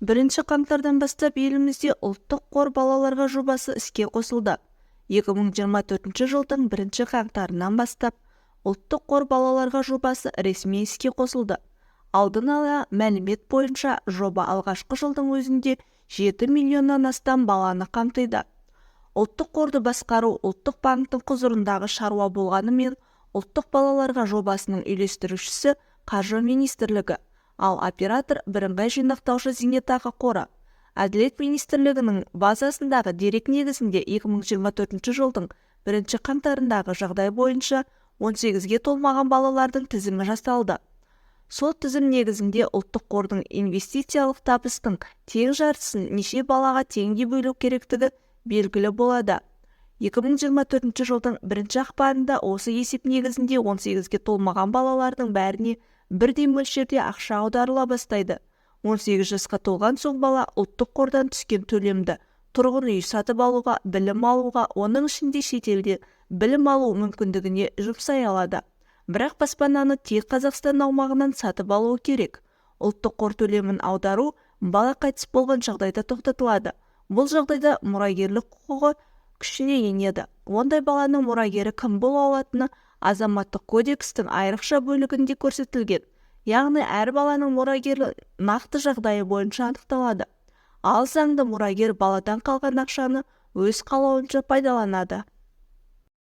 1 қаңтардан бастап елімізде ұлттық қор балаларға жобасы іске қосылды. 2024 жылдың 1 қаңтарынан бастап ұлттық қор балаларға жобасы ресми іске қосылды. Алдын ала мәлімет бойынша жоба алғашқы жылдың өзінде 7 миллионнан астам баланы қамтиды. Ұлттық қорды басқару ұлттық банктің құзырындағы шаруа болғанымен, ұлттық балаларға жобасының үйлестірушісі Қаржы министрлігі, ал оператор бірыңғай жинақтаушы зейнетақы қоры. Әділет министрлігінің базасындағы дерек негізінде 2024 жылдың 1 қаңтарындағы жағдай бойынша 18-ге толмаған балалардың тізімі жасалды. Сол тізім негізінде ұлттық қордың инвестициялық табыстың тең жартысын неше балаға теңге бөлу керектігі белгілі болады. 2024 жылдың 1 ақпанында осы есеп негізінде 18-ге толмаған балалардың бәріне бірдей мөлшерде ақша аударыла бастайды. 18 жасқа толған соң бала ұлттық қордан түскен төлемді тұрғын үй сатып алуға, білім алуға, оның ішінде шетелде білім алу мүмкіндігіне жұмсай алады. Бірақ баспананы тек Қазақстан аумағынан сатып алуы керек. Ұлттық қор төлемін аудару бала қайтыс болған жағдайда тоқтатылады. Бұл жағдайда мұрагерлік құқығы күшіне енеді. Ондай баланың мұрагері кім бола алатыны азаматтық кодекстің айрықша бөлігінде көрсетілген. Яғни әр баланың мұрагері нақты жағдайы бойынша анықталады. Ал заңды мұрагер баладан қалған ақшаны өз қалауынша пайдаланады.